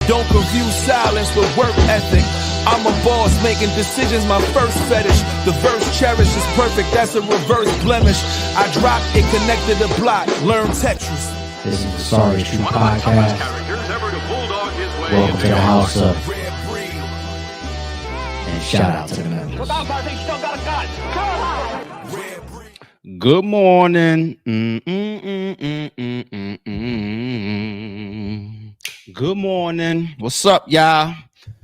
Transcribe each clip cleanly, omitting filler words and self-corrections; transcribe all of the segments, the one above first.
Don't confuse silence with work ethic. I'm a boss, making decisions my first fetish. The verse cherished is perfect, that's a reverse blemish. I drop it, connected to block, learn Tetris. This is the Sorry True Podcast. Welcome to the house of. And shout out to the members. Good morning. Good morning. What's up, y'all?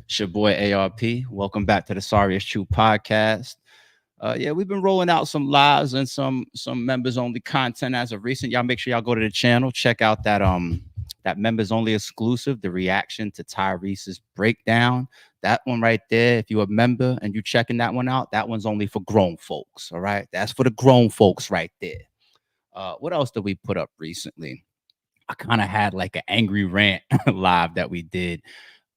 It's your boy ARP. Welcome back to the Sorry True Podcast. We've been rolling out some lives and some members only content as of recent. Y'all make sure y'all go to the channel, check out that members only exclusive, the reaction to Tyrese's breakdown. That one right there, if you're a member and you're checking that one out, that one's only for grown folks. All right, that's for the grown folks right there. What else did we put up recently? I kind of had like an angry rant live that we did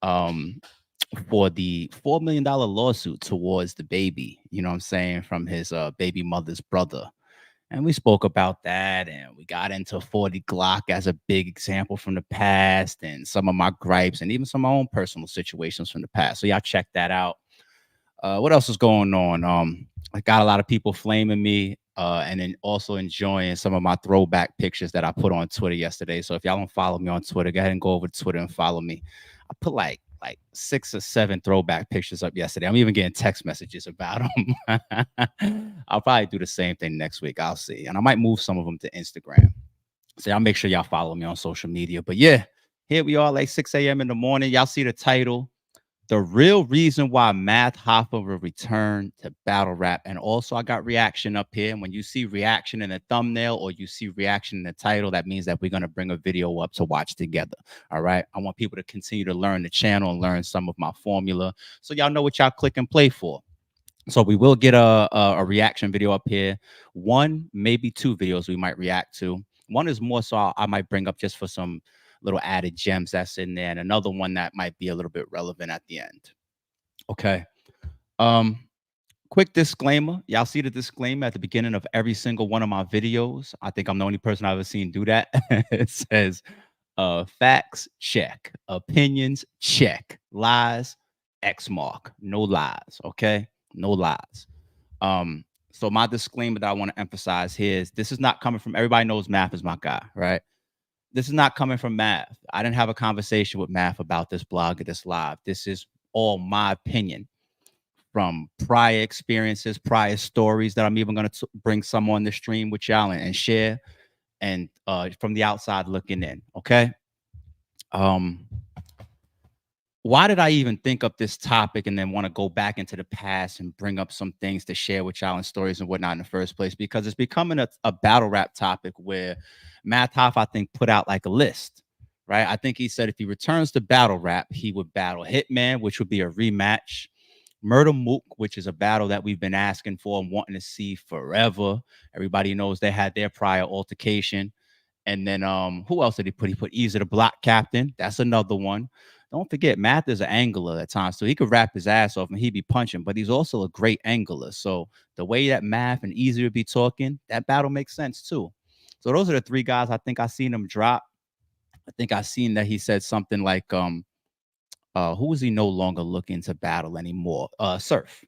for the $4 million lawsuit towards the baby, you know what I'm saying, from his baby mother's brother. And we spoke about that, and we got into 40 Glock as a big example from the past, and some of my gripes, and even some of my own personal situations from the past. So y'all check that out. What else is going on? I got a lot of people flaming me, and then also enjoying some of my throwback pictures that I put on Twitter yesterday. So if y'all don't follow me on Twitter, go ahead and go over to Twitter and follow me. I put like 6 or 7 throwback pictures up yesterday. I'm even getting text messages about them. I'll probably do the same thing next week. I'll see. And I might move some of them to Instagram. So y'all make sure y'all follow me on social media. But yeah, here we are, like 6 a.m. in the morning. Y'all see the title, The Real Reason Why Math Hoffa will Return to Battle Rap. And also I got reaction up here. And when you see reaction in the thumbnail or you see reaction in the title, that means that we're going to bring a video up to watch together. All right. I want people to continue to learn the channel and learn some of my formula, so y'all know what y'all click and play for. So we will get a reaction video up here. 1, maybe 2 videos we might react to. One is more so I might bring up just for some little added gems that's in there, and another one that might be a little bit relevant at the end. Okay. Quick disclaimer. Y'all see the disclaimer at the beginning of every single one of my videos. I think I'm the only person I've ever seen do that. It says facts, check. Opinions, check. Lies, X mark. No lies. Okay. No lies. So my disclaimer that I want to emphasize here is this is not coming from, everybody knows Math is my guy, right? This is not coming from Math. I didn't have a conversation with Math about this blog or this live. This is all my opinion from prior experiences, prior stories that I'm even going to bring some on the stream with y'all and share, and from the outside looking in. Okay. Why did I even think up this topic and then want to go back into the past and bring up some things to share with y'all and stories and whatnot in the first place? Because it's becoming a battle rap topic where Math Hoffa, I think, put out like a list, right? I think he said if he returns to battle rap, he would battle Hitman, which would be a rematch. Murder Mook, which is a battle that we've been asking for and wanting to see forever. Everybody knows they had their prior altercation. And then who else did he put? He put Easy the Block Captain. That's another one. Don't forget, Math is an angler at times, so he could rap his ass off and he'd be punching, but he's also a great angler. So the way that Math and Easy would be talking, that battle makes sense too. So those are the 3 guys I think I seen him drop. I think I seen that he said something like, who is he no longer looking to battle anymore? Surf.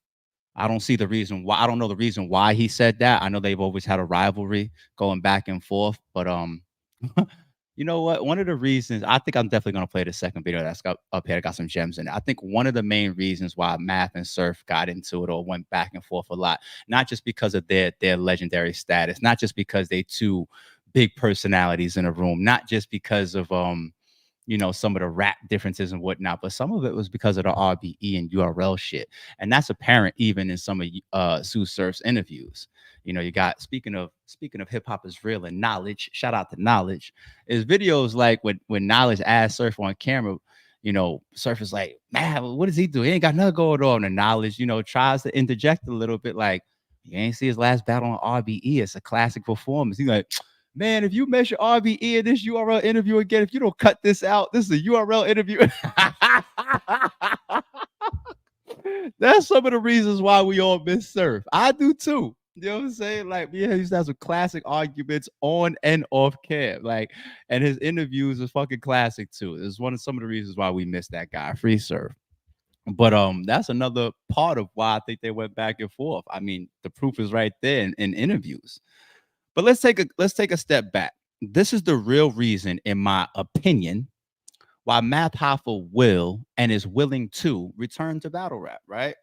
I don't see the reason why. I don't know the reason why he said that. I know they've always had a rivalry going back and forth, but you know what? One of the reasons, I think I'm definitely going to play the second video that's got up here. I got some gems in it. I think one of the main reasons why Math and Surf got into it or went back and forth a lot, not just because of their legendary status, not just because they 2 big personalities in a room, not just because of you know, some of the rap differences and whatnot, but some of it was because of the RBE and URL shit. And that's apparent even in some of Sue Surf's interviews. You know, you got, speaking of hip hop is real and Knowledge, shout out to Knowledge, is videos like when Knowledge asked Surf on camera, you know, Surf is like, man, what does he do? He ain't got nothing going on. And Knowledge, you know, tries to interject a little bit like, you ain't see his last battle on RBE. It's a classic performance. He's like, man, if you mention RBE in this URL interview again, if you don't cut this out, this is a URL interview. That's some of the reasons why we all miss Surf. I do too. You know what I'm saying? Like, yeah, he used to have some classic arguments on and off cam. Like, and his interviews is fucking classic too. It's one of some of the reasons why we missed that guy, Free Serve. But that's another part of why I think they went back and forth. I mean, the proof is right there in interviews. But let's take a step back. This is the real reason, in my opinion, why Math Hoffa will and is willing to return to battle rap, right?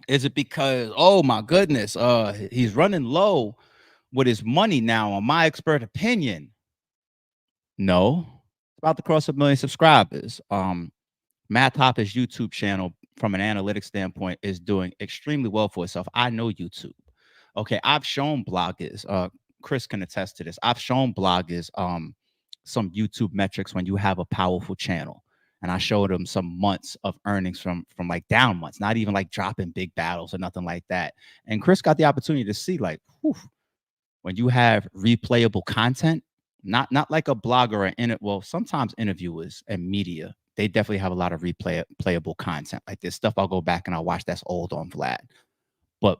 Is it because, oh my goodness, he's running low with his money now, on my expert opinion? No. It's about to cross 1 million subscribers. Math Hoffa's YouTube channel, from an analytics standpoint, is doing extremely well for itself. I know YouTube. Okay, I've shown bloggers, Chris can attest to this. I've shown bloggers some YouTube metrics when you have a powerful channel. And I showed them some months of earnings from like down months, not even like dropping big battles or nothing like that. And Chris got the opportunity to see, like, whew, when you have replayable content, not like a blogger or in it. Well, sometimes interviewers and media, they definitely have a lot of replayable content. Like, this stuff I'll go back and I'll watch that's old on Vlad. But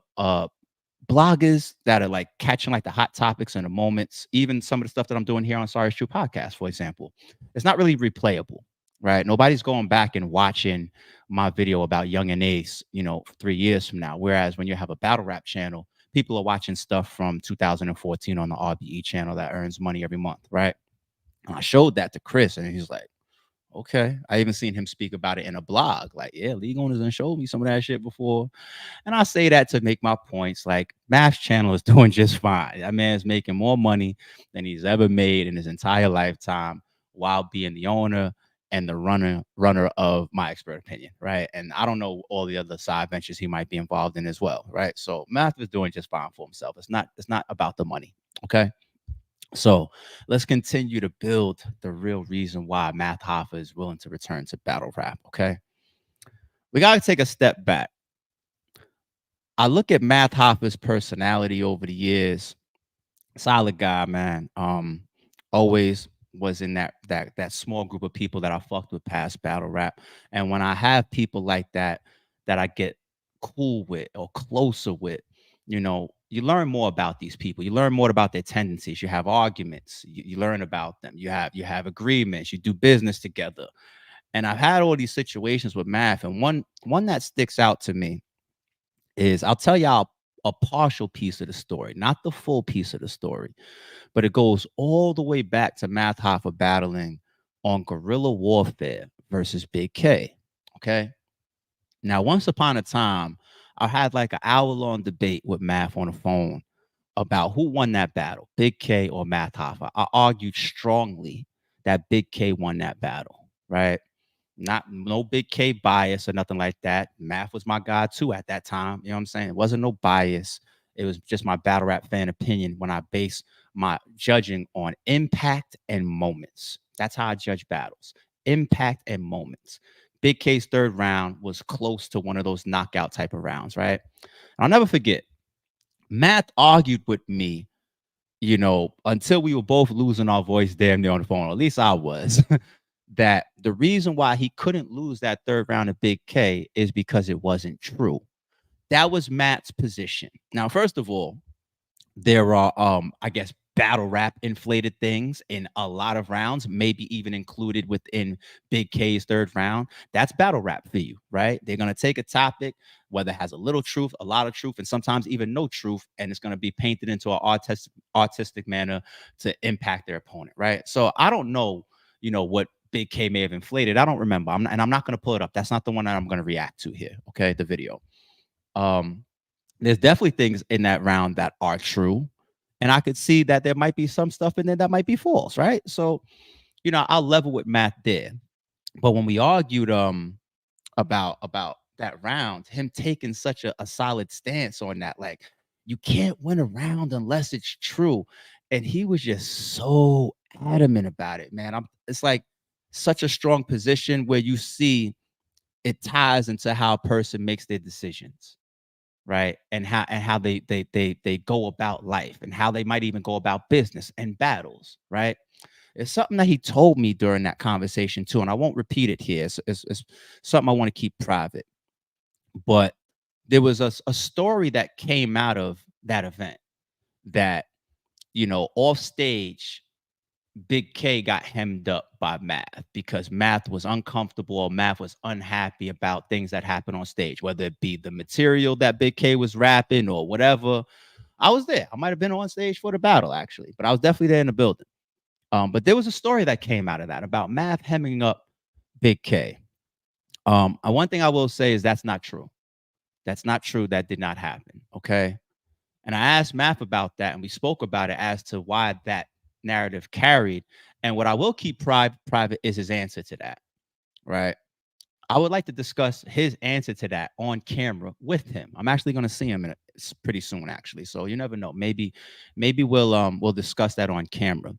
bloggers that are like catching like the hot topics and the moments, even some of the stuff that I'm doing here on Sorry It's True podcast, for example, it's not really replayable, right? Nobody's going back and watching my video about Young and Ace, 3 years from now. Whereas when you have a battle rap channel, people are watching stuff from 2014 on the RBE channel that earns money every month, right? And I showed that to Chris, and he's like, okay. I even seen him speak about it in a blog. Like, yeah, league owners done showed me some of that shit before. And I say that to make my points. Like, Math's channel is doing just fine. That man's making more money than he's ever made in his entire lifetime while being the owner and the runner of My Expert Opinion, right? And I don't know all the other side ventures he might be involved in as well, right? So Math is doing just fine for himself. It's not about the money, okay? So let's continue to build the real reason why Math Hoffa is willing to return to battle rap, okay? We got to take a step back. I look at Math Hoffa's personality over the years. Solid guy, man. Always was in that small group of people that I fucked with past battle rap. And when I have people like that I get cool with or closer with, you learn more about these people. You learn more about their tendencies. You have arguments. You learn about them. You have agreements. You do business together. And I've had all these situations with Math, and one that sticks out to me is, I'll tell y'all a partial piece of the story, not the full piece of the story, but it goes all the way back to Math Hoffa battling on guerrilla warfare versus Big K. Okay. Now, once upon a time, I had like an hour-long debate with Math on the phone about who won that battle, Big K or Math Hoffa. I argued strongly that Big K won that battle, right? No Big K bias or nothing like that. Math was my guy too at that time. You know what I'm saying? It wasn't no bias. It was just my battle rap fan opinion when I base my judging on impact and moments. That's how I judge battles. Impact and moments. Big K's third round was close to one of those knockout type of rounds, right? I'll never forget, Math argued with me, until we were both losing our voice damn near on the phone. At least I was. That the reason why he couldn't lose that third round of Big K is because it wasn't true. That was Matt's position. Now, first of all, there are, I guess, battle rap inflated things in a lot of rounds, maybe even included within Big K's third round. That's battle rap for you, right? They're going to take a topic, whether it has a little truth, a lot of truth, and sometimes even no truth, and it's going to be painted into an artistic manner to impact their opponent, right? So I don't know, what Big K may have inflated. I don't remember. I'm not going to pull it up. That's not the one that I'm going to react to here, okay, the video. There's definitely things in that round that are true. And I could see that there might be some stuff in there that might be false, right? So, I'll level with Matt there. But when we argued about that round, him taking such a solid stance on that, like, you can't win a round unless it's true. And he was just so adamant about it, man. It's like such a strong position where you see it ties into how a person makes their decisions. Right. And how they go about life and how they might even go about business and battles. Right. It's something that he told me during that conversation, too. And I won't repeat it here. It's something I want to keep private. But there was a story that came out of that event that, off stage, Big K got hemmed up by Math because Math was uncomfortable or Math was unhappy about things that happened on stage, whether it be the material that Big K was rapping or whatever. I was there. I might have been on stage for the battle, actually, but I was definitely there in the building. But there was a story that came out of that about Math hemming up Big K. One thing I will say is that's not true. That's not true. That did not happen. Okay. And I asked Math about that, and we spoke about it as to why that narrative carried. And what I will keep private is his answer to that. Right. I would like to discuss his answer to that on camera with him. I'm actually going to see him pretty soon, actually. So you never know. Maybe we'll discuss that on camera.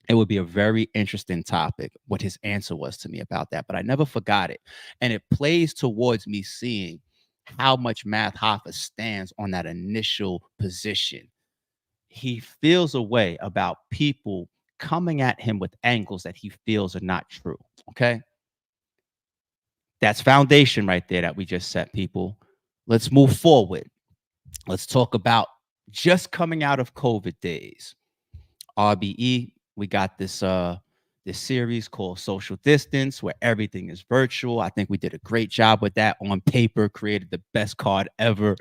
It would be a very interesting topic, what his answer was to me about that. But I never forgot it. And it plays towards me seeing how much Math Hoffa stands on that initial position. He feels a way about people coming at him with angles that he feels are not true. Okay. That's foundation right there that we just set, people. Let's move forward. Let's talk about just coming out of COVID days. RBE, we got this series called Social Distance, where everything is virtual. I think we did a great job with that. On paper, created the best card ever.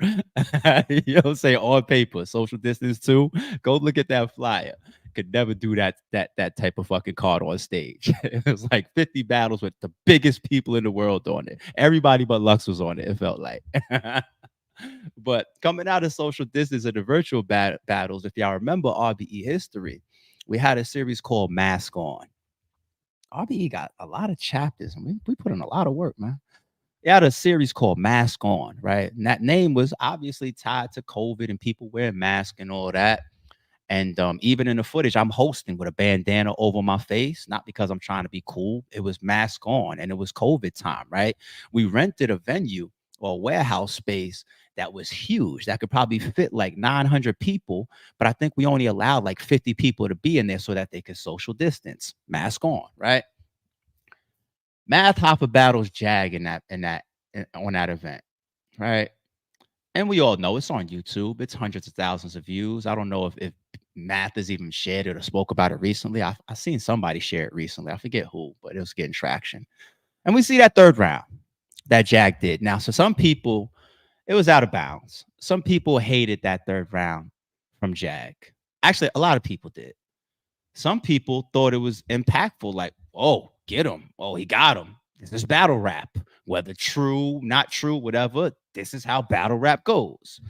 Say on paper, Social Distance 2. Go look at that flyer. Could never do that type of fucking card on stage. It was like 50 battles with the biggest people in the world on it. Everybody but Lux was on it, it felt like. But coming out of Social Distance and the virtual battles, if y'all remember RBE history, we had a series called Mask On. RBE got a lot of chapters. I mean, we put in a lot of work, man. They had a series called Mask On, right? And that name was obviously tied to COVID and people wearing masks and all that. And even in the footage, I'm hosting with a bandana over my face, not because I'm trying to be cool. It was mask on and it was COVID time, right? We rented a venue or a warehouse space that was huge, that could probably fit like 900 people. But I think we only allowed like 50 people to be in there so that they could social distance, mask on, right? Math Hoffa battles Jag on that event, right? And we all know it's on YouTube. It's hundreds of thousands of views. I don't know if Math has even shared it or spoke about it recently. I seen somebody share it recently. I forget who, but it was getting traction. And we see that third round that Jag did. Now, so some people, it was out of bounds. Some people hated that third round from Jag. Actually, a lot of people did. Some people thought it was impactful, like, oh, get him. Oh, he got him. This is battle rap. Whether true, not true, whatever, this is how battle rap goes.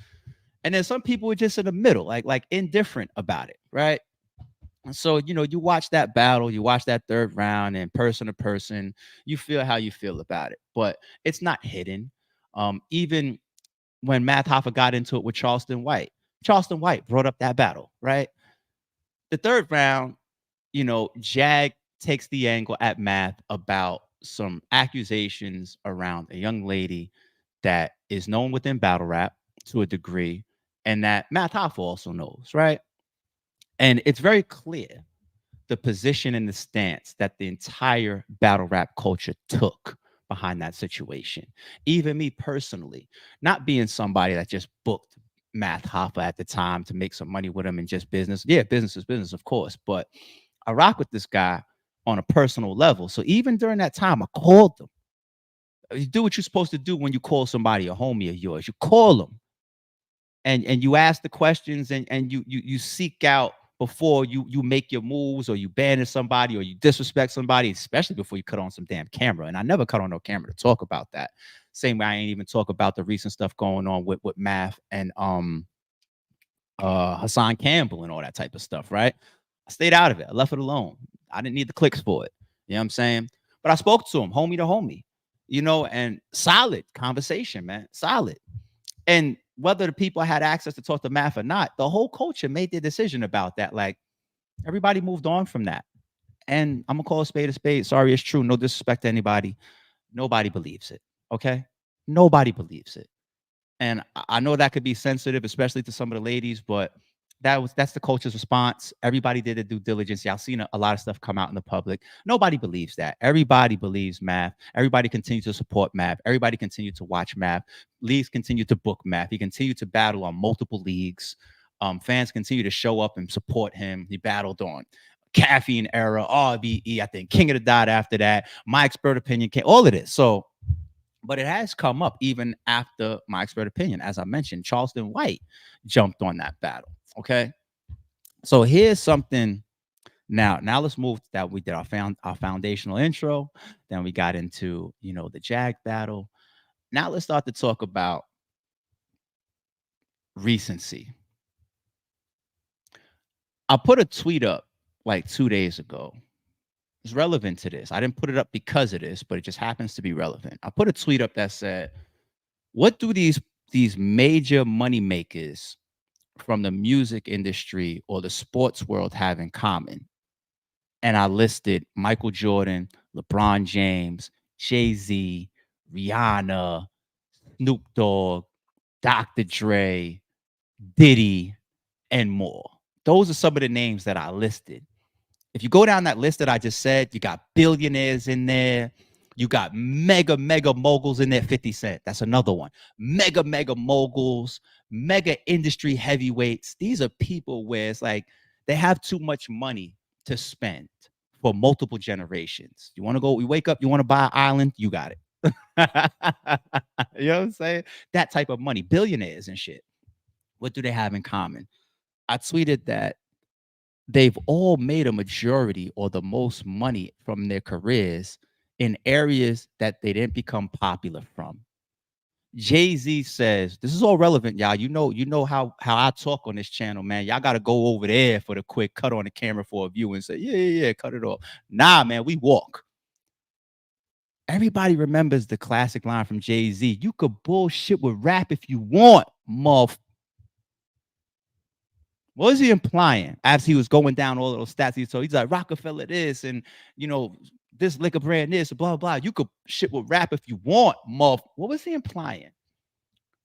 And then some people were just in the middle, like indifferent about it, right? And so, you watch that battle, you watch that third round, and person to person, you feel how you feel about it. But it's not hidden. Even when Math Hoffa got into it with Charleston White brought up that battle, right? The third round, Jag takes the angle at Math about some accusations around a young lady that is known within battle rap to a degree, and that Math Hoffa also knows, right? And it's very clear the position and the stance that the entire battle rap culture took behind that situation. Even me personally, not being somebody that just booked Math Hoffa at the time to make some money with him and just business. Yeah, business is business, of course, but I rock with this guy on a personal level. So even during that time, I called them. You do what you're supposed to do when you call somebody a homie of yours. You call them and you ask the questions and you seek out before you make your moves, or you banish somebody, or you disrespect somebody, especially before you cut on some damn camera. And I never cut on no camera to talk about that. Same way I ain't even talk about the recent stuff going on with Math and Hassan Campbell and all that type of stuff, right? I stayed out of it. I left it alone. I didn't need the clicks for it. You know what I'm saying? But I spoke to him, homie to homie, and solid conversation, man. Solid. And whether the people had access to talk to Math or not, the whole culture made their decision about that. Like, everybody moved on from that. And I'm going to call a spade a spade. Sorry, it's true. No disrespect to anybody. Nobody believes it. Okay? Nobody believes it. And I know that could be sensitive, especially to some of the ladies, but That's the coach's response. Everybody did the due diligence. Y'all seen a lot of stuff come out in the public. Nobody believes that. Everybody believes Math. Everybody continues to support Math. Everybody continues to watch Math. Leagues continue to book Math. He continued to battle on multiple leagues. Fans continue to show up and support him. He battled on Caffeine Era, RBE, I think King of the Dot after that. My Expert Opinion came, all of this. So, but it has come up even after My Expert Opinion. As I mentioned, Charleston White jumped on that battle. Okay. So here's something. Now let's move to that. We did our foundational intro. Then we got into, the Jag battle. Now let's start to talk about recency. I put a tweet up like 2 days ago. It's relevant to this. I didn't put it up because of this, but it just happens to be relevant. I put a tweet up that said, what do these major money makers from the music industry or the sports world have in common? And I listed Michael Jordan, LeBron James, Jay-Z, Rihanna, Snoop Dogg, Dr. Dre, Diddy, and more. Those are some of the names that I listed. If you go down that list that I just said, you got billionaires in there. You got mega moguls in there. 50 Cent. That's another one. Mega moguls, mega industry heavyweights. These are people where it's like they have too much money to spend for multiple generations. You want to go, you wake up, you want to buy an island, you got it. You know what I'm saying? That type of money, billionaires and shit. What do they have in common? I tweeted that they've all made a majority or the most money from their careers in areas that they didn't become popular from. Jay-Z says, this is all relevant, y'all. You know how I talk on this channel, man. Y'all got to go over there for the quick cut on the camera for a view and say, yeah, cut it off. Nah, man, we walk. Everybody remembers the classic line from Jay-Z. You could bullshit with rap if you want, muff. What was he implying as he was going down all of those stats? So he's like, Rockefeller this and, this liquor brand this, blah, blah. You could shit with rap if you want, muff. What was he implying?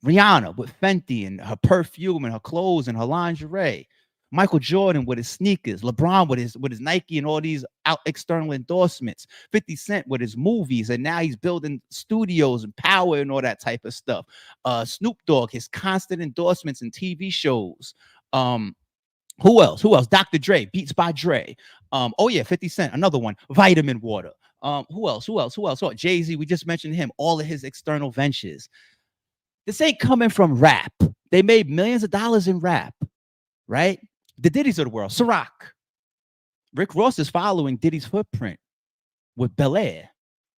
Rihanna with Fenty and her perfume and her clothes and her lingerie. Michael Jordan with his sneakers. LeBron with his Nike and all these external endorsements. 50 Cent with his movies. And now he's building studios and power and all that type of stuff. Snoop Dogg, his constant endorsements and TV shows. Who else? Dr. Dre, Beats by Dre. 50 Cent, another one. Vitamin Water. Who else? Jay-Z, we just mentioned him. All of his external ventures. This ain't coming from rap. They made millions of dollars in rap, right? The Diddy's of the world. Ciroc. Rick Ross is following Diddy's footprint with Bel Air.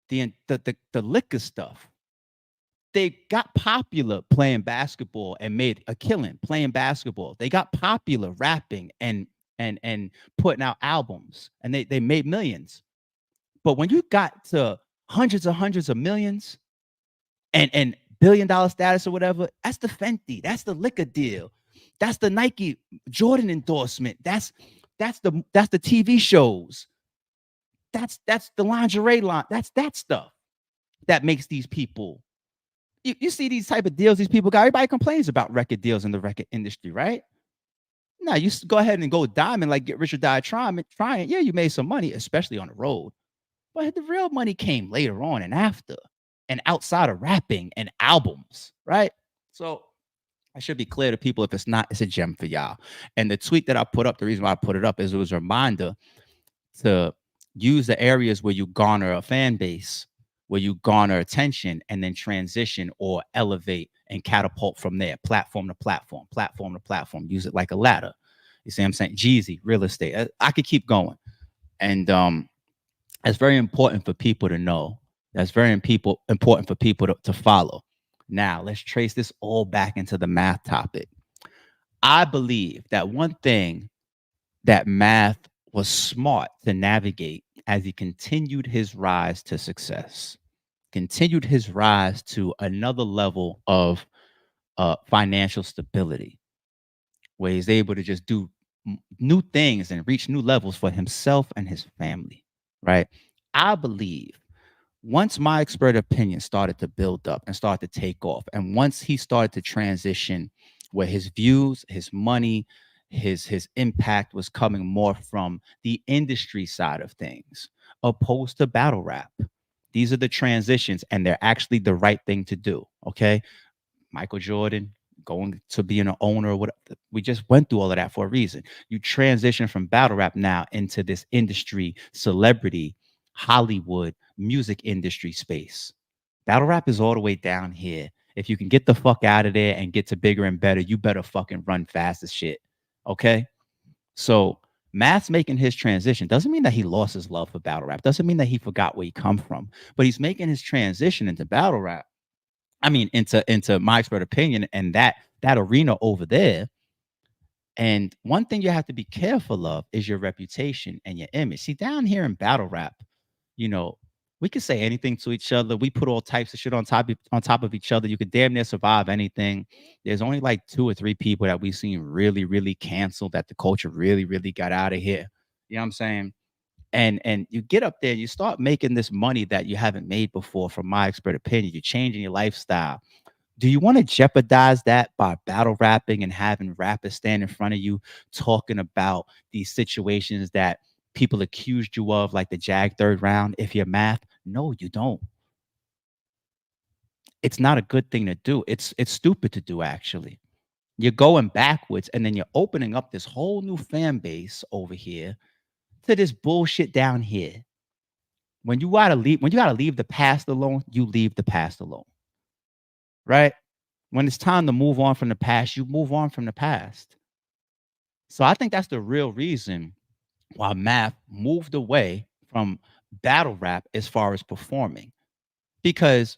The liquor stuff. They got popular playing basketball and made a killing playing basketball. They got popular rapping and putting out albums, and they made millions. But when you got to hundreds of millions and $1 billion status or whatever, that's the Fenty, that's the liquor deal, that's the Nike Jordan endorsement, that's the TV shows, that's the lingerie line, that's that stuff that makes these people. You see these type of deals these people got. Everybody complains about record deals in the record industry, right? Now you go ahead and go diamond, like Get Rich or Die trying. Yeah, you made some money, especially on the road. But the real money came later on and after, and outside of rapping and albums, right? So I should be clear to people. If it's not, it's a gem for y'all. And the tweet that I put up, the reason why I put it up is it was a reminder to use the areas where you garner a fan base, where you garner attention, and then transition or elevate and catapult from there, platform to platform. Use it like a ladder. You see what I'm saying? Jeezy, real estate. I could keep going. And it's very important for people to know. That's very important for people to follow. Now, let's trace this all back into the math topic. I believe that one thing that Math was smart to navigate as he continued his rise to success, continued his rise to another level of financial stability, where he's able to just do new things and reach new levels for himself and his family, right? I believe once My Expert Opinion started to build up and start to take off, and once he started to transition where his views, his money, his impact was coming more from the industry side of things opposed to battle rap. These are the transitions, and they're actually the right thing to do. Okay. Michael Jordan going to being an owner or whatever. We just went through all of that for a reason. You transition from battle rap now into this industry, celebrity, Hollywood, music industry space. Battle rap is all the way down here. If you can get the fuck out of there and get to bigger and better, you better fucking run fast as shit. Okay. So Math's making his transition doesn't mean that he lost his love for battle rap. Doesn't mean that he forgot where he come from, but he's making his transition into battle rap. I mean, into my expert opinion and that arena over there. And one thing you have to be careful of is your reputation and your image. See, down here in battle rap, you know, we can say anything to each other. We put all types of shit on top of each other. You could damn near survive anything. There's only like 2 or 3 people that we've seen really, really canceled, that the culture really, really got out of here. You know what I'm saying? And you get up there, you start making this money that you haven't made before, from my expert opinion. You're changing your lifestyle. Do you want to jeopardize that by battle rapping and having rappers stand in front of you talking about these situations that people accused you of, like the Jag third round? If you're Math, no, you don't. It's not a good thing to do. It's stupid to do, actually. You're going backwards, and then you're opening up this whole new fan base over here to this bullshit down here. When you gotta leave the past alone, you leave the past alone. Right? When it's time to move on from the past, you move on from the past. So I think that's the real reason why Math moved away from battle rap as far as performing, because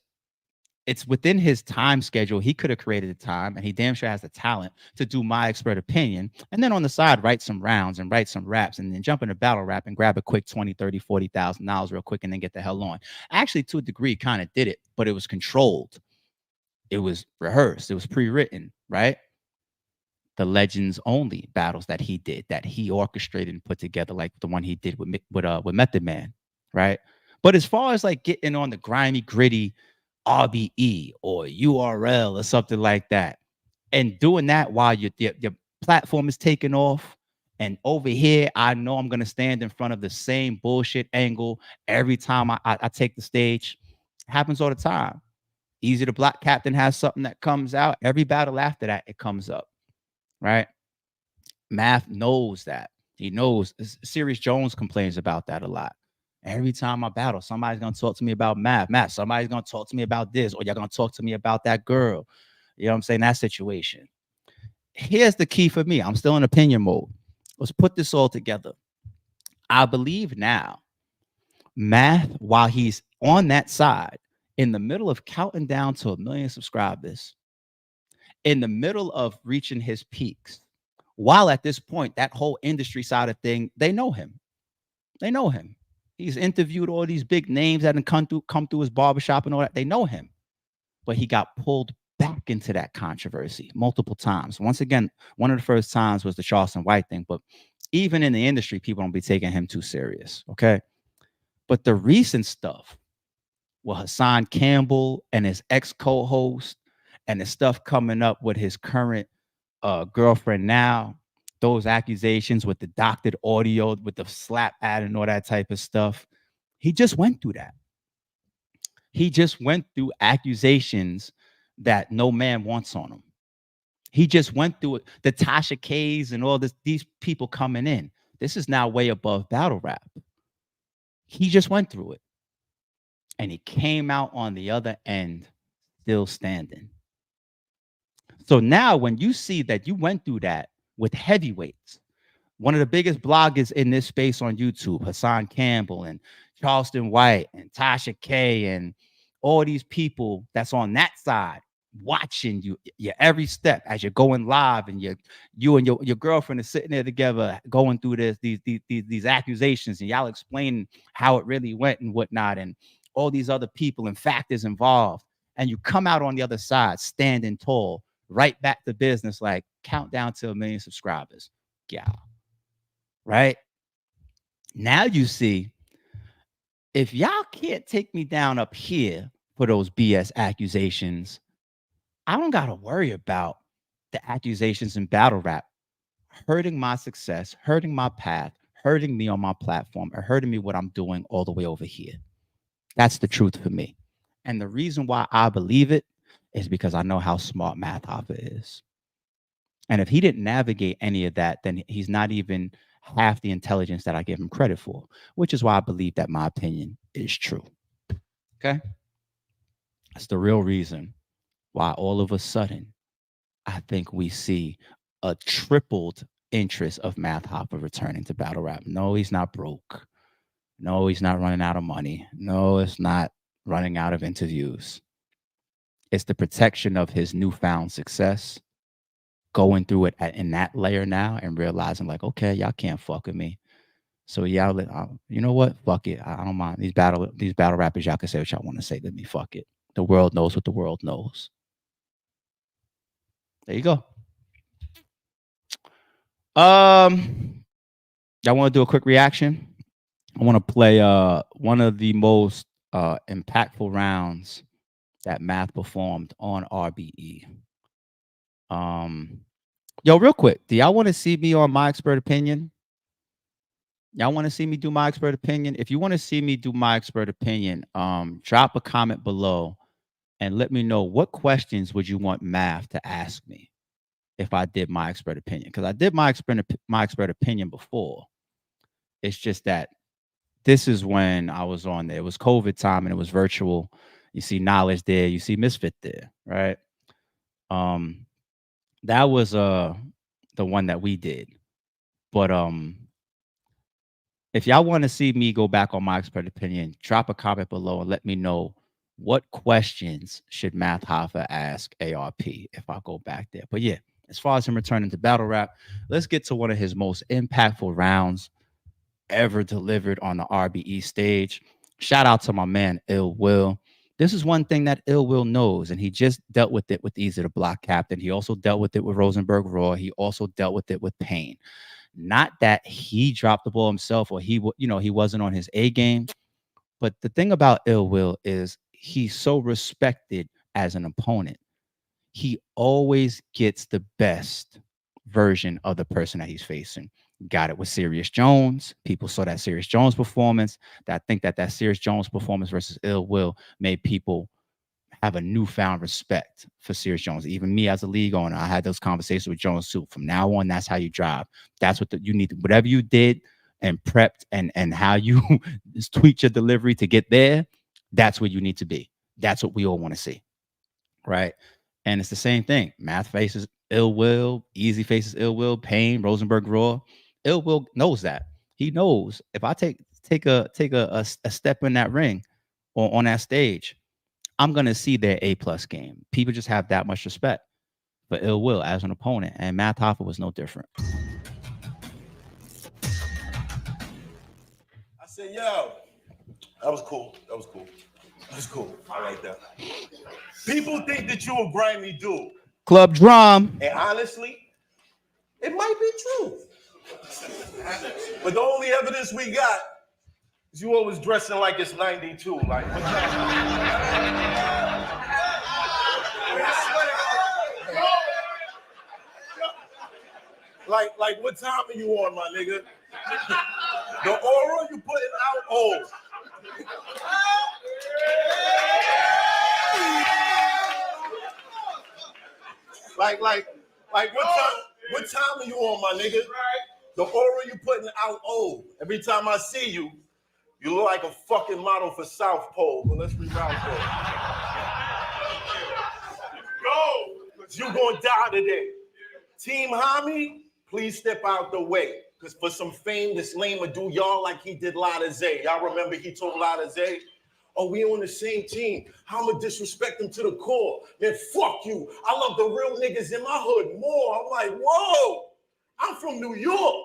it's within his time schedule. He could have created the time, and he damn sure has the talent to do my expert opinion. And then on the side, write some rounds and write some raps, and then jump into battle rap and grab a quick 20, 30, $40,000 real quick and then get the hell on. Actually, to a degree, kind of did it, but it was controlled. It was rehearsed. It was pre-written, right? The Legends only battles that he did, that he orchestrated and put together, like the one he did with Method Man, right? But as far as like getting on the grimy, gritty RBE or URL or something like that, and doing that while your platform is taking off, and over here, I know I'm gonna stand in front of the same bullshit angle every time I take the stage. It happens all the time. Easy to Block Captain has something that comes out. Every battle after that, it comes up, right? Math knows that. He knows. Serious Jones complains about that a lot. Every time I battle, somebody's gonna talk to me about Math. Somebody's gonna talk to me about this, or you're gonna talk to me about that girl. You know what I'm saying? That situation. Here's the key for me. I'm still in opinion mode. Let's put this all together. I believe now, Math, while he's on that side, in the middle of counting down to 1 million subscribers, in the middle of reaching his peaks, while at this point, that whole industry side of thing, they know him. They know him. He's interviewed all these big names that have come through his barbershop and all that. They know him. But he got pulled back into that controversy multiple times. Once again, one of the first times was the Charleston White thing. But even in the industry, people don't be taking him too serious. Okay. But the recent stuff, well, Hassan Campbell and his ex co-host, and the stuff coming up with his current girlfriend now, those accusations with the doctored audio, with the slap ad and all that type of stuff. He just went through that. He just went through accusations that no man wants on him. He just went through it. The Tasha K's and all this, these people coming in. This is now way above battle rap. He just went through it. And he came out on the other end still standing. So now when you see that you went through that with heavyweights, one of the biggest bloggers in this space on YouTube, Hassan Campbell and Charleston White and Tasha K and all these people that's on that side watching you, your every step as you're going live, and you and your girlfriend are sitting there together going through these accusations, and y'all explaining how it really went and whatnot, and all these other people and factors involved, and you come out on the other side standing tall, right back to business, like countdown to 1 million subscribers. Yeah. Right? Now you see, if y'all can't take me down up here for those BS accusations, I don't got to worry about the accusations in battle rap hurting my success, hurting my path, hurting me on my platform, or hurting me what I'm doing all the way over here. That's the truth for me. And the reason why I believe it is because I know how smart Math Hoffa is. And if he didn't navigate any of that, then he's not even half the intelligence that I give him credit for, which is why I believe that my opinion is true. Okay? That's the real reason why all of a sudden I think we see a tripled interest of Math Hoffa returning to battle rap. No, he's not broke. No, he's not running out of money. No, it's not running out of interviews. It's the protection of his newfound success, going through it in that layer now and realizing like, okay, y'all can't fuck with me. So y'all, you know what? Fuck it. I don't mind these battle rappers. Y'all can say what y'all want to say to me. Fuck it. The world knows what the world knows. There you go. Y'all want to do a quick reaction? I want to play one of the most impactful rounds that Math performed on RBE. Yo, real quick, do y'all want to see me on My Expert Opinion? Y'all want to see me do My Expert Opinion? If you want to see me do My Expert Opinion, drop a comment below and let me know what questions would you want Math to ask me if I did My Expert Opinion. Because I did My Expert Opinion before. It's just that this is when I was on there. It was COVID time and it was virtual. You see Knowledge there. You see Misfit there, right? That was the one that we did. But if y'all want to see me go back on My Expert Opinion, drop a comment below and let me know what questions should Math Hoffa ask ARP if I go back there. But yeah, as far as him returning to battle rap, let's get to one of his most impactful rounds ever delivered on the RBE stage. Shout out to my man Ill Will. This is one thing that Ill Will knows, and he just dealt with it with Easy the Block Captain. He also dealt with it with Rosenberg Raw. He also dealt with it with Pain. Not that he dropped the ball himself or he wasn't on his A game, but the thing about Ill Will is he's so respected as an opponent. He always gets the best version of the person that he's facing. Got it with Serious Jones. People saw that Serious Jones performance. I think that Serious Jones performance versus Ill Will made people have a newfound respect for Serious Jones. Even me as a league owner, I had those conversations with Jones too. From now on, that's how you drive. That's what you need. Whatever you did and prepped and how you tweak your delivery to get there, that's where you need to be. That's what we all want to see, right? And it's the same thing. Math faces Ill Will, Easy faces Ill Will, Pain, Rosenberg Raw. Ill Will knows that. He knows if I take a step in that ring or on that stage, I'm gonna see their A+ game. People just have that much respect for Ill Will as an opponent, and Math Hoffa was no different. I said, yo, that was cool. I like that. People think that you a grimy dude. Club Drum. And honestly, it might be true. But the only evidence we got is you always dressing like it's 92. Like what time are you on, my nigga? The aura you putting out old. Like what time are you on, my nigga? The aura you putting out old. Every time I see you, you look like a fucking model for South Pole. Well, let's reroute that. Go! You gonna die today. Team Hami, please step out the way. Because for some fame, this lame would do y'all like he did Lada Zay. Y'all remember he told Lada Zay, oh, we on the same team. How I'ma disrespect him to the core? Man, fuck you. I love the real niggas in my hood more. I'm like, whoa, I'm from New York,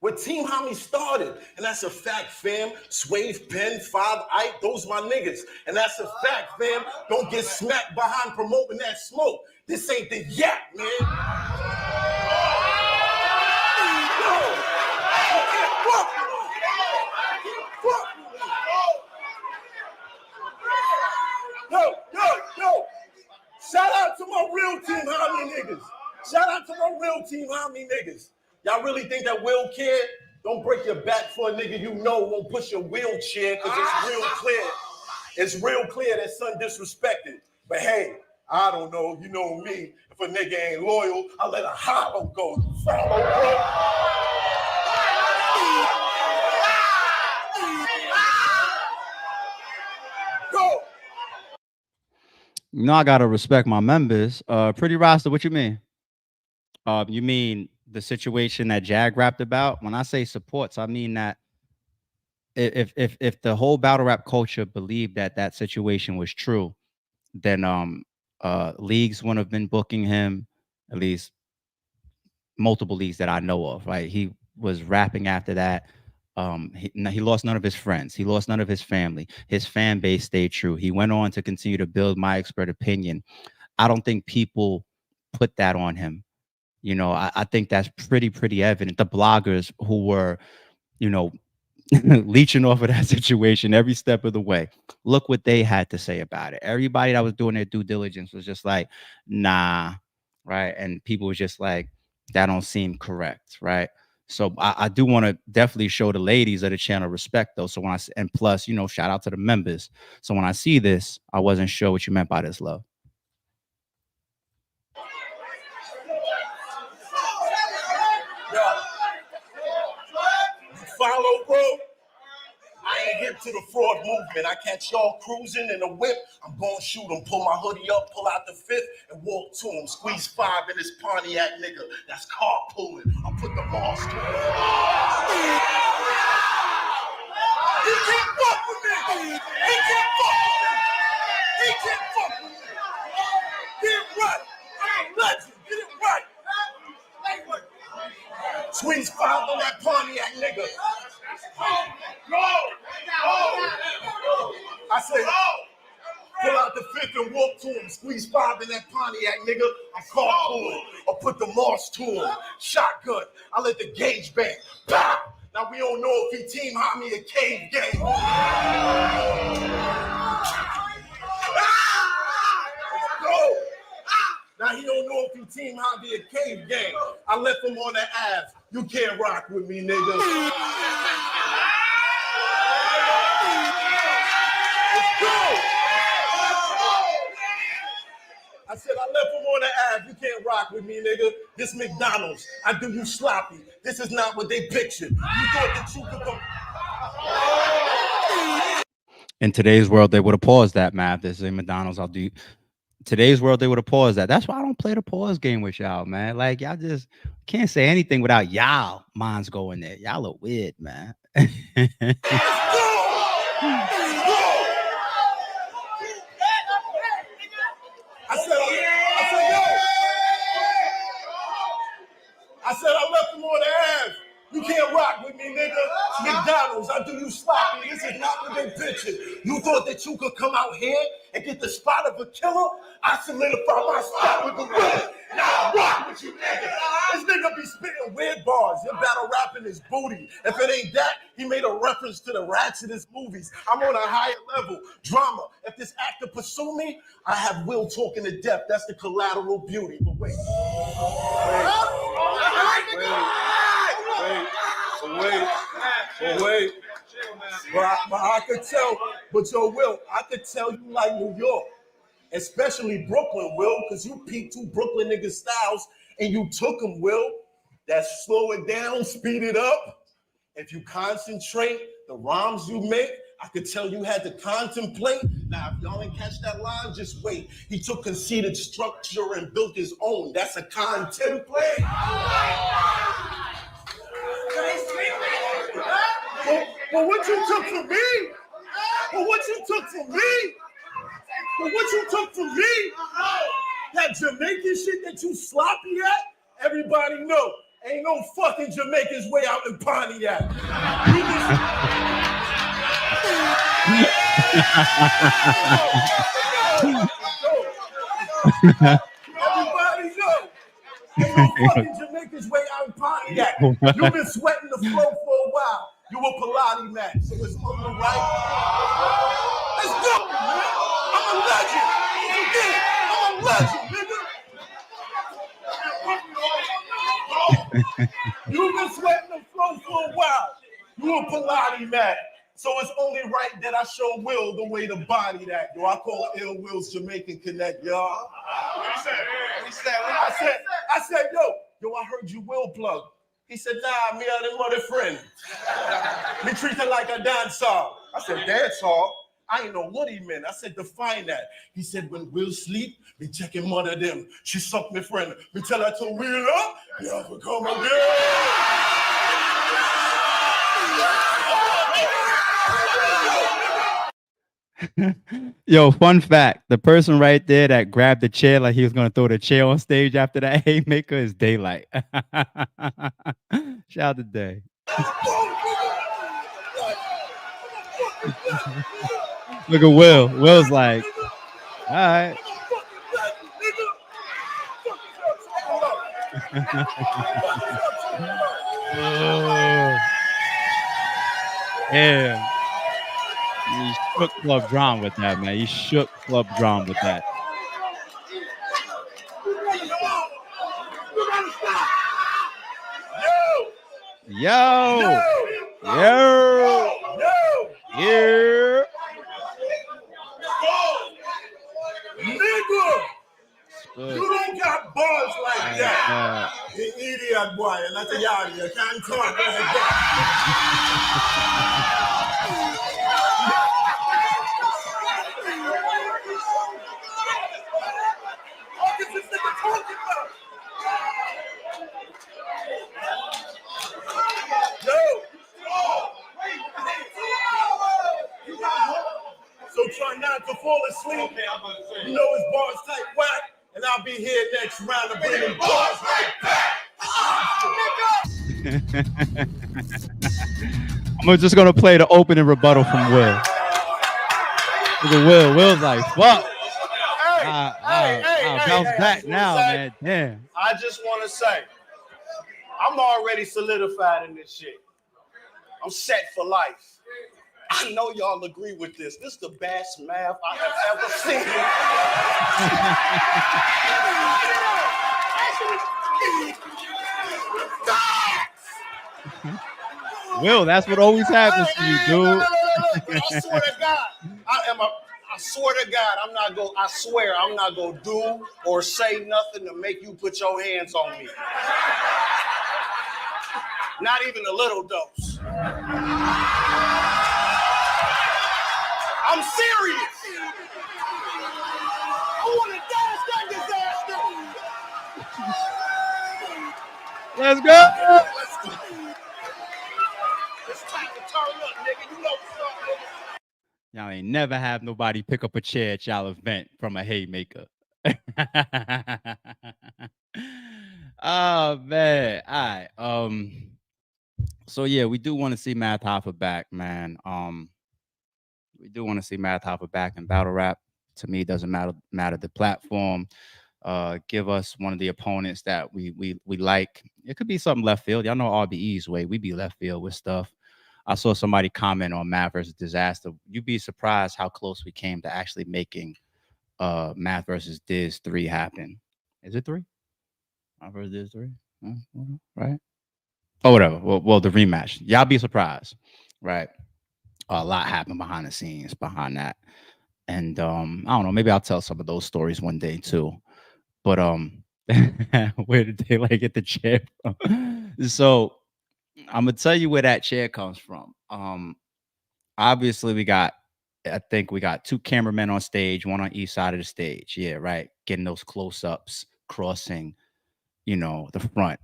where Team Hami started. And that's a fact, fam. Swave, Penn, 5, Ike, those my niggas. And that's a fact, fam. Don't get smacked behind promoting that smoke. This ain't the yak, man. Yo. Shout out to my real Team Hami niggas. Y'all really think that Will care? Don't break your back for a nigga you know won't push your wheelchair, because it's real clear. It's real clear that son disrespected. But hey, I don't know. You know me. If a nigga ain't loyal, I let a hollow go. Follow, bro. Go. You know, I gotta respect my members. Pretty Rasta, what you mean? You mean the situation that Jag rapped about? When I say supports, I mean that if the whole battle rap culture believed that that situation was true, then leagues wouldn't have been booking him, at least multiple leagues that I know of, right? He was rapping after that. He lost none of his friends. He lost none of his family. His fan base stayed true. He went on to continue to build My Expert Opinion. I don't think people put that on him. You know, I think that's pretty evident. The bloggers who were, you know, leeching off of that situation every step of the way. Look what they had to say about it. Everybody that was doing their due diligence was just like, nah, right? And people were just like, that don't seem correct, right? So I do want to definitely show the ladies of the channel respect, though. So when and plus, you know, shout out to the members. So when I see this, I wasn't sure what you meant by this, love. Follow, bro. I ain't hip to the fraud movement. I catch y'all cruising in a whip. I'm gonna shoot him, pull my hoodie up, pull out the fifth, and walk to him. Squeeze 5 in this Pontiac nigga. That's carpooling. I'll put the mask to him. He can't fuck with me. He can't fuck with me. He can't fuck with me. Get it right. I'm a legend. Get it right. Squeeze 5 on that Pontiac nigga. I say, pull out the fifth and walk to him. Squeeze 5 in that Pontiac nigga. I'm carpooling. Or put the Moss to him. Shotgun. I let the gauge bang. Pow! Now we don't know if he team hot me a cave game. Let's go. Now he don't know if he team hot me a cave game. I left him on the Ave. You can't rock with me, nigga. Let's go. I said I left him on the Ave. You can't rock with me, nigga. This McDonald's. I do you sloppy. This is not what they pictured. You thought that you could come. In today's world, they would have paused that, Math. This is McDonald's. I'll do. Today's world, they would have paused that. That's why I don't play the pause game with y'all, man. Like, y'all just can't say anything without y'all minds going there. Y'all are weird, man. I said I left him on the Ave. You can't rock with me, nigga. McDonald's, I do you sloppy. This is not what they pictured. You thought that you could come out here and get the spot of a killer? I solidify my spot with the winner. Now I rock with you, nigga. This nigga be spitting weird bars. Your battle rapping his booty. If it ain't that, he made a reference to the rats in his movies. I'm on a higher level. Drama. If this actor pursue me, I have Will talking to death. That's the collateral beauty. But wait. Wait. But I could tell, but yo, Will, I could tell you like New York, especially Brooklyn, Will, because you peeped 2 Brooklyn niggas styles and you took them, Will. That's slow it down, speed it up. If you concentrate, the rhymes you make, I could tell you had to contemplate. Now, if y'all didn't catch that line, just wait. He took conceited structure and built his own. That's a contemplate. But what you took from me? But what you took from me? But what you took from me? That Jamaican shit that you sloppy at? Everybody know. Ain't no fucking Jamaicans way out in Pontiac. Everybody know. Ain't no fucking Jamaicans way out in Pontiac. You've been sweating the flow for a while. You a Pilates man, so it's on the right. Let's go, man. I'm a legend. You get it? I'm a legend, nigga. You You a Pilates mat. So it's only right that I show Will the way to body that. Yo, I call it Ill Will's Jamaican Connect, y'all. What he said? I said, yo, I heard you Will plug. He said, nah, me and him other friend. Me treat it like a dance hall. I said, dance hall? I ain't know what he meant. I said, define that. He said, when Will sleep, me check him mother them. She suck me friend. Me tell her to wheel up, never come again. Yo, fun fact, the person right there that grabbed the chair like he was going to throw the chair on stage after that haymaker is Daylight. Shout out to Day. Look at Will. Will's like, all right. Oh. Yeah. He shook Club Drum with that, man. He shook Club Drum with that. Yo! Nigga! You don't got bars like that. You idiot boy, and that's a yard. You can't talk like that. So try not to fall asleep. You know his bars type whack, and I'll be here next round to bring him bars like that. I'm just gonna play the opening rebuttal from Will. Look at Will. Will's like, fuck. I'll bounce back now, man. Damn. I just want to say, I'm already solidified in this shit. I'm set for life. I know y'all agree with this. This is the best math I have ever seen. Will, that's what always happens to you, dude. I swear to God, I swear to God, I swear I'm not gonna do or say nothing to make you put your hands on me. Not even a little dose. I'm serious. I want to dance that disaster. Let's go. It's time to turn up, nigga. You know what's up, nigga. Y'all ain't never have nobody pick up a chair at y'all event from a haymaker. Oh man. All right. So yeah, we do want to see Math Hoffa back, man. We do want to see Math Hoffa back in battle rap. To me, it doesn't matter the platform. Give us one of the opponents that we like. It could be something left field. Y'all know RBE's way. We be left field with stuff. I saw somebody comment on Math versus Disaster. You'd be surprised how close we came to actually making Math versus Diz 3 happen. Is it 3? Math versus Diz 3? Right? Oh, whatever. Well, the rematch. Y'all be surprised, right? A lot happened behind the scenes behind that. And I don't know, maybe I'll tell some of those stories one day too. But where did they like get the chair from? So I'm gonna tell you where that chair comes from. Obviously I think we got 2 cameramen on stage, one on each side of the stage. Yeah, right. Getting those close-ups, crossing, the front.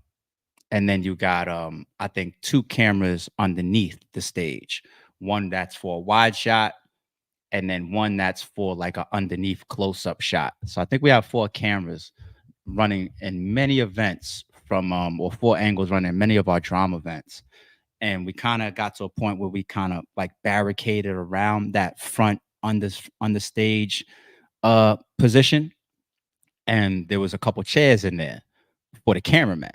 And then you got I think 2 cameras underneath the stage. One that's for a wide shot, and then one that's for like an underneath close-up shot. So I think we have 4 cameras running in many events or 4 angles running in many of our drama events. And we kind of got to a point where we kind of like barricaded around that front on the stage position. And there was a couple chairs in there for the cameraman.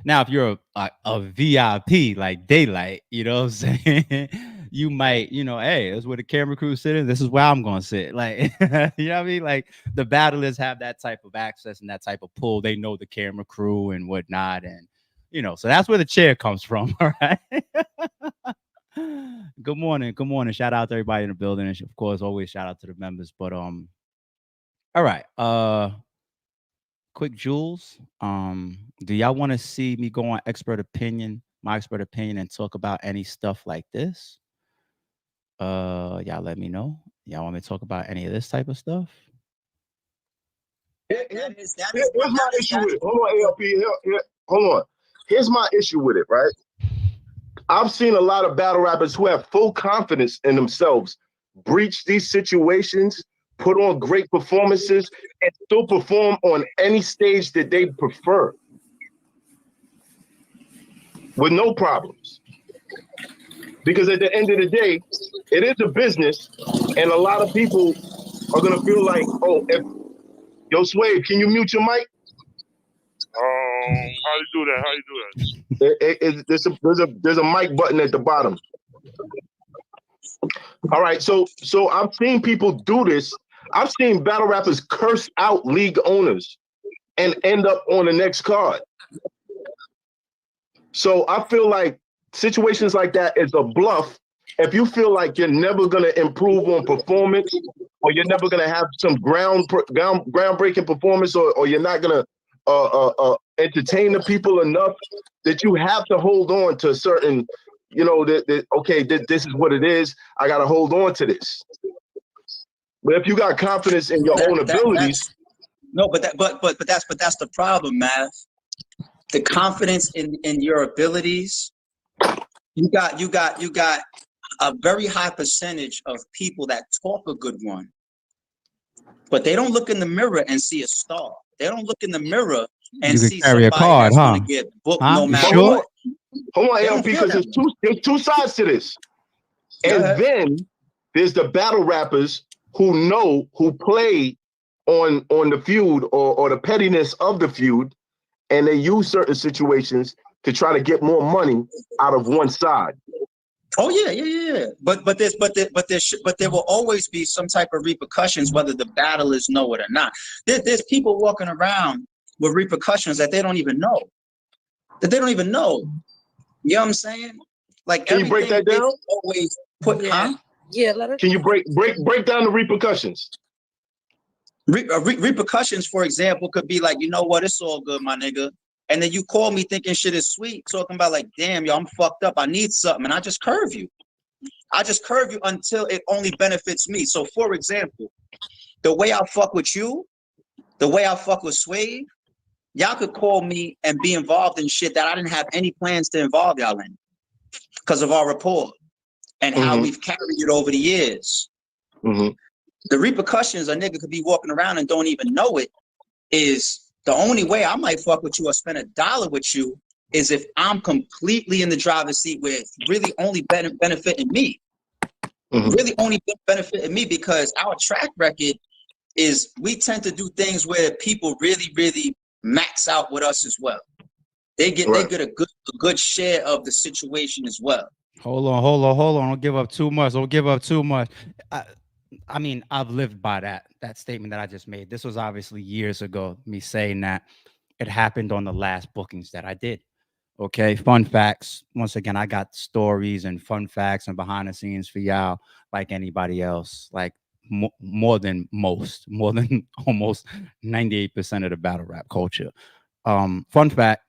Now, if you're a VIP like Daylight, you know what I'm saying? You might, hey, that's where the camera crew is sitting. This is where I'm going to sit. Like, you know what I mean? Like, the battlers have that type of access and that type of pull. They know the camera crew and whatnot. And, so that's where the chair comes from. All right. Good morning. Good morning. Shout out to everybody in the building. And of course, always shout out to the members. But all right. Quick Jules. Do y'all want to see me go on my expert opinion, and talk about any stuff like this? Y'all let me know. Y'all want me to talk about any of this type of stuff? Here's my issue with it. Hold on, ALP. Hold on. Here's my issue with it, right? I've seen a lot of battle rappers who have full confidence in themselves breach these situations, put on great performances, and still perform on any stage that they prefer with no problems. Because at the end of the day, it is a business, and a lot of people are gonna feel like, oh, yo, Swave, can you mute your mic? How you do that? How you do that? There's a mic button at the bottom. All right, so I've seen people do this. I've seen battle rappers curse out league owners and end up on the next card. So I feel like situations like that is a bluff. If you feel like you're never gonna improve on performance, or you're never gonna have some groundbreaking performance, or you're not gonna entertain the people enough, that you have to hold on to a certain, okay, this is what it is. I gotta hold on to this. But if you got confidence in your own abilities, but that's the problem, Math. The confidence in your abilities. You got a very high percentage of people that talk a good one, but they don't look in the mirror and see a star. They don't look in the mirror and see somebody that's going to get booked no matter what. Hold on, ALP, because there's two sides to this. And then there's the battle rappers who play on the feud or the pettiness of the feud, and they use certain situations to try to get more money out of one side. Oh yeah. But there will always be some type of repercussions, whether the battlers know it or not. There's people walking around with repercussions that they don't even know. You know what I'm saying? Like, can you break that down? Always put, Yeah, let her. Can you break down the repercussions? Repercussions, for example, could be like, you know what, it's all good, my nigga. And then you call me thinking shit is sweet, talking about like, damn, yo, I'm fucked up. I need something. And I just curve you. Until it only benefits me. So, for example, the way I fuck with you, the way I fuck with Swave, y'all could call me and be involved in shit that I didn't have any plans to involve y'all in because of our rapport and how we've carried it over the years. The repercussions a nigga could be walking around and don't even know it is the only way I might fuck with you or spend $1 with you is if I'm completely in the driver's seat where it's really only benefiting me. Really only benefiting me because our track record is we tend to do things where people really, really max out with us as well. They get a good share of the situation as well. Hold on. Don't give up too much. I mean, I've lived by that statement that I just made. This was obviously years ago, me saying that. It happened on the last bookings that I did. Okay, fun facts. Once again, I got stories and fun facts and behind the scenes for y'all like anybody else, like more than almost 98% of the battle rap culture. Fun fact,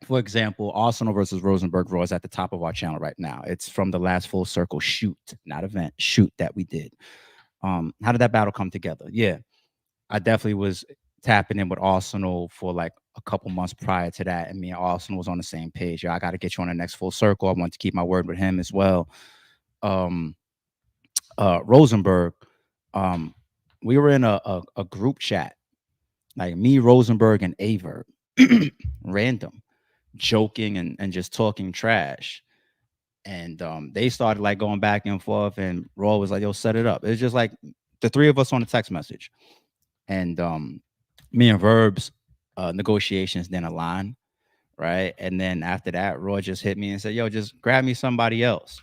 for example, Arsenal versus Rosenberg Raw is at the top of our channel right now. It's from the last Full Circle shoot, not event, shoot that we did. How did that battle come together? Yeah, I definitely was tapping in with Arsenal for like a couple months prior to that, and me and Arsenal was on the same page. I got to get you on the next Full Circle. I want to keep my word with him as well. Rosenberg, we were in a group chat, like me, Rosenberg, and Averb, random, joking and just talking trash. And they started like going back and forth, and Raw was like, yo, set it up. It's just like the three of us on a text message. And me and Verb's negotiations didn't align, right? And then after that, Raw just hit me and said, yo, just grab me somebody else.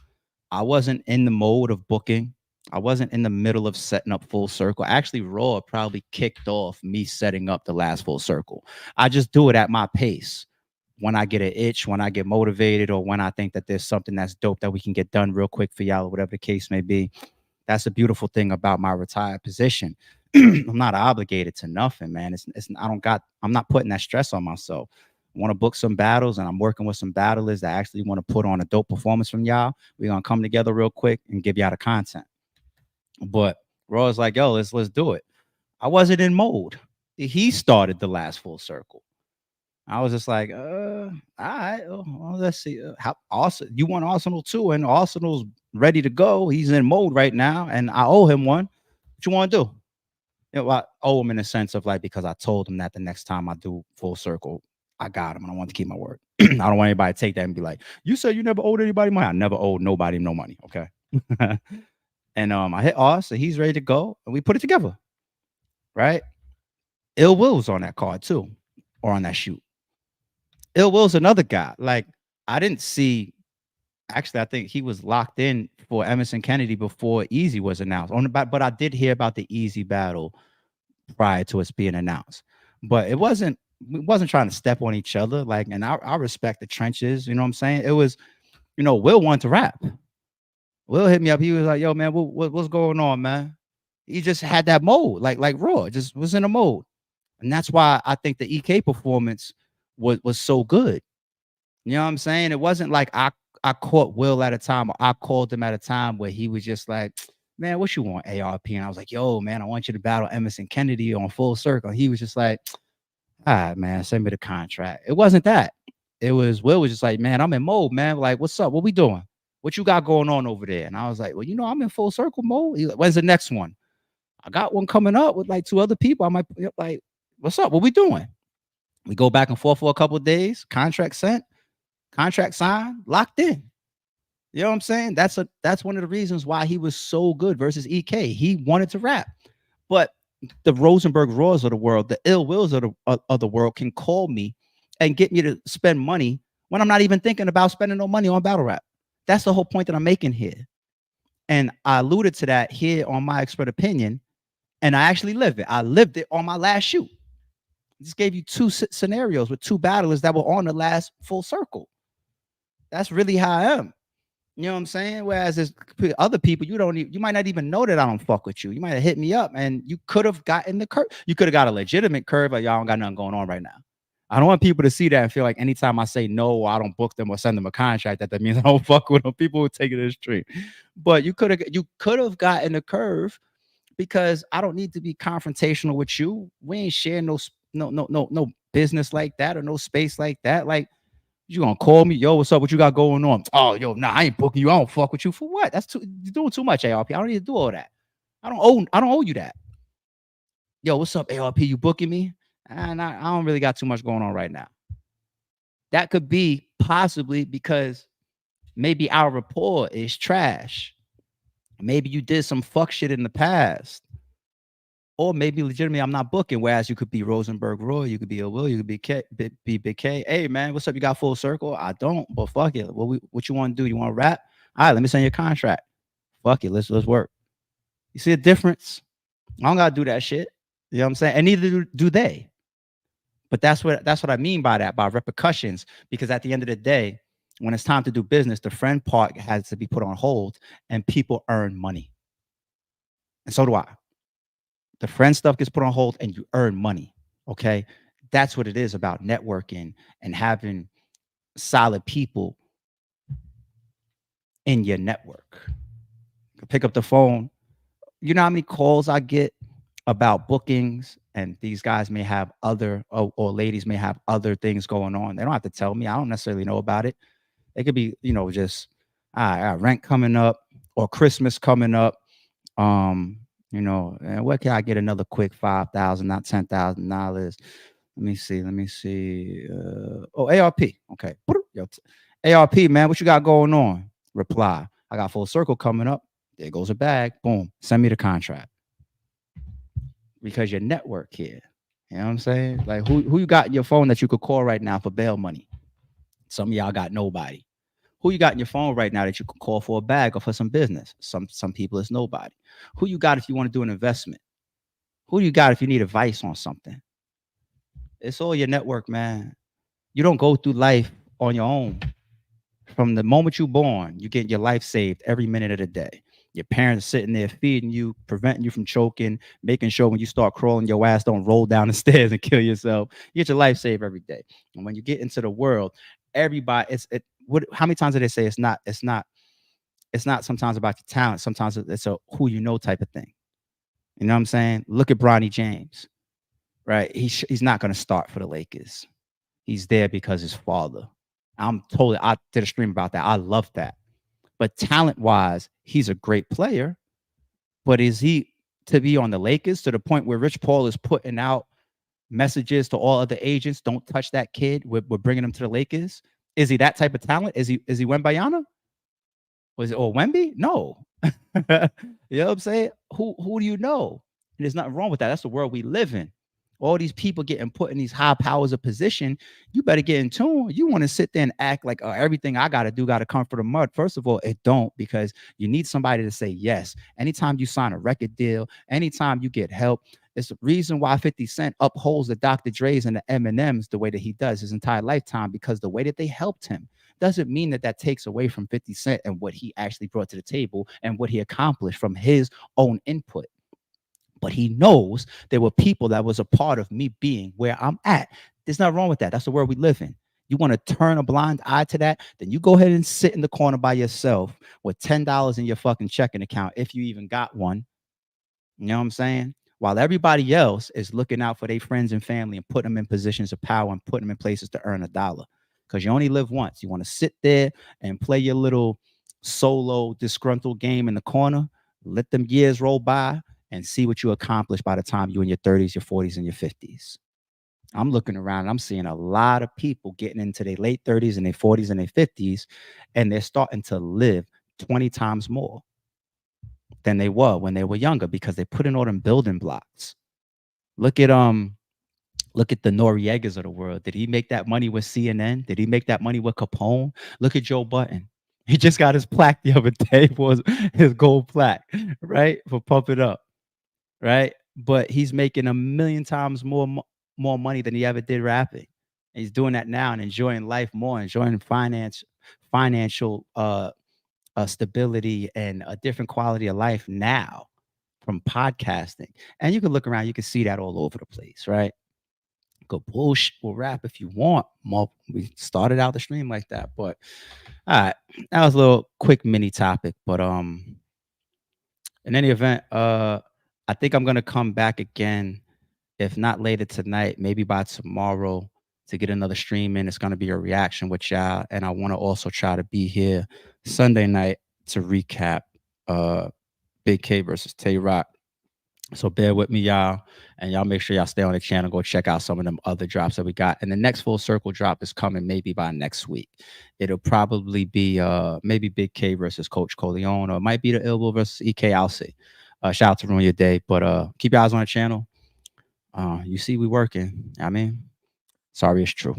I wasn't in the mode of booking. I wasn't in the middle of setting up Full Circle. Actually, Raw probably kicked off me setting up the last Full Circle. I just do it at my pace. when I get an itch, when I get motivated, or when I think that there's something that's dope that we can get done real quick for y'all, or whatever the case may be. That's a beautiful thing about my retired position. I'm not obligated to nothing, man. I'm not putting that stress on myself. I want to book some battles, and I'm working with some battlers that actually want to put on a dope performance from y'all. We're gonna come together real quick and give y'all the content. But Raw's like, yo, let's do it. I wasn't in mode. He started the last full circle. I was just like, all right, well, let's see. How awesome you want Arsenal too, and Arsenal's ready to go. He's in mode right now, and I owe him one. What you want to do? You know, I owe him in the sense of like, because I told him that the next time I do full circle, I got him, and I want to keep my word. I don't want anybody to take that and be like, you said you never owed anybody money. I never owed nobody no money. Okay. And I hit Ars, and he's ready to go, and we put it together. Right? Ill Will's on that card too, or on that shoot. Ill Will's another guy. Like, I didn't see. Actually, I think he was locked in for Emerson Kennedy before Easy was announced. But I did hear about the Easy battle prior to it being announced. But we wasn't trying to step on each other. Like, and I respect the trenches. You know what I'm saying? It was, Will wanted to rap. Will hit me up. He was like, "Yo, man, what's going on, man?" He just had that mode, like Raw, just was in a mode, and that's why I think the EK performance was so good. You know what I'm saying? It wasn't like I caught Will at a time, or I called him at a time where he was just like, "Man, what you want, ARP?" And I was like, "Yo, man, I want you to battle Emerson Kennedy on Full Circle." And he was just like, "All right, man, send me the contract." It wasn't that. It was Will was just like, "Man, I'm in mode, man. Like, what's up? What we doing? What you got going on over there?" And I was like, "Well, I'm in Full Circle mode." He's like, "When's the next one?" I got one coming up with like 2 other people. I might like, "What's up? What we doing?" We go back and forth for a couple of days. Contract sent, contract signed, locked in. You know what I'm saying? That's one of the reasons why he was so good versus EK. He wanted to rap, but the Rosenberg Raws of the world, the Ill Wills of the world can call me and get me to spend money when I'm not even thinking about spending no money on battle rap. That's the whole point that I'm making here. And I alluded to that here on My Expert Opinion, and I actually lived it. I lived it on my last shoot. Just gave you 2 scenarios with 2 battlers that were on the last Full Circle. That's really how I am. You know what I'm saying? Whereas there's other people, you might not even know that I don't fuck with you. You might have hit me up and you could have gotten the curve. You could have got a legitimate curve, but y'all don't got nothing going on right now. I don't want people to see that and feel like anytime I say no, or I don't book them or send them a contract, that means I don't fuck with them. People will take it as extreme. But you could have gotten the curve, because I don't need to be confrontational with you. We ain't sharing no business like that, or no space like that. Like, you gonna call me, yo, what's up? What you got going on? Oh, yo, nah, I ain't booking you. I don't fuck with you for what? You're doing too much, ARP. I don't need to do all that. I don't owe you that. Yo, what's up, ARP? You booking me? And I don't really got too much going on right now. That could be possibly because maybe our rapport is trash. Maybe you did some fuck shit in the past. Or maybe legitimately I'm not booking. Whereas you could be Rosenberg Roy, you could be Will, you could be Big K. Hey man, what's up? You got Full Circle? I don't, but fuck it. What you want to do? You want to rap? All right, let me send you a contract. Fuck it, let's work. You see a difference? I don't gotta do that shit. You know what I'm saying? And neither do they. But that's what I mean by that, by repercussions. Because at the end of the day, when it's time to do business, the friend part has to be put on hold, and people earn money. And so do I. The friend stuff gets put on hold and you earn money. Okay. That's what it is about networking and having solid people in your network. Pick up the phone. You know how many calls I get about bookings, and these guys may have other, or ladies may have other things going on. They don't have to tell me. I don't necessarily know about it. It could be, just I got rent coming up, or Christmas coming up. And where can I get another quick $5,000, not $10,000? Let me see. ARP. Okay. ARP, man, what you got going on? Reply. I got Full Circle coming up. There goes a bag. Boom. Send me the contract. Because your network here. You know what I'm saying? Like, who you got in your phone that you could call right now for bail money? Some of y'all got nobody. Who you got in your phone right now that you could call for a bag or for some business? Some people it's nobody. Who you got if you want to do an investment? Who you got if you need advice on something? It's all your network, man. You don't go through life on your own. From the moment you're born, you get your life saved every minute of the day. Your parents sitting there feeding you, preventing you from choking, making sure when you start crawling, your ass don't roll down the stairs and kill yourself. You get your life saved every day. And when you get into the world, everybody, how many times did they say it's not sometimes about your talent. Sometimes it's a who you know type of thing. You know what I'm saying? Look at Bronny James, right? He's not going to start for the Lakers. He's there because his father. I did a stream about that. I love that. But talent-wise, he's a great player. But is he to be on the Lakers to the point where Rich Paul is putting out messages to all other agents, don't touch that kid, we're bringing him to the Lakers? Is he that type of talent? Is he Wembayana? Was it Wemby? No. You know what I'm saying? Who do you know? And there's nothing wrong with that. That's the world we live in. All these people getting put in these high powers of position, you better get in tune. You want to sit there and act like everything I got to do got to come from the mud. First of all, it don't, because you need somebody to say yes. Anytime you sign a record deal, anytime you get help, it's the reason why 50 Cent upholds the Dr. Dre's and the Eminems the way that he does his entire lifetime, because the way that they helped him doesn't mean that takes away from 50 Cent and what he actually brought to the table and what he accomplished from his own input. But he knows there were people that was a part of me being where I'm at. There's nothing wrong with that. That's the world we live in. You want to turn a blind eye to that? Then you go ahead and sit in the corner by yourself with $10 in your fucking checking account, if you even got one. You know what I'm saying? While everybody else is looking out for their friends and family and putting them in positions of power and putting them in places to earn $1. Because you only live once. You want to sit there and play your little solo disgruntled game in the corner, let them years roll by, and see what you accomplish by the time you're in your 30s, your 40s, and your 50s. I'm looking around and I'm seeing a lot of people getting into their late 30s and their 40s and their 50s, and they're starting to live 20 times more than they were when they were younger, because they put in all them building blocks. Look at the Noriegas of the world. Did he make that money with CNN? Did he make that money with Capone? Look at Joe Budden. He just got his plaque the other day for his gold plaque, right? For Pump It Up. Right, but he's making 1,000,000 times more money than he ever did rapping. And he's doing that now and enjoying life more, enjoying financial stability and a different quality of life now from podcasting. And you can look around, you can see that all over the place, right? Go bullshit or rap if you want. We started out the stream like that, but all right, that was a little quick mini topic. But in any event, I think I'm going to come back again, if not later tonight, maybe by tomorrow, to get another stream in. It's going to be a reaction with y'all. And I want to also try to be here Sunday night to recap Big K versus Tay Rock. So bear with me, y'all. And y'all make sure y'all stay on the channel. Go check out some of them other drops that we got. And the next Full Circle drop is coming maybe by next week. It'll probably be maybe Big K versus Coach Coleon, or it might be the Ilbo versus EK. I'll see. Shout out to Ruin Your Day. But keep your eyes on the channel. You see we working. I mean, sorry, it's true.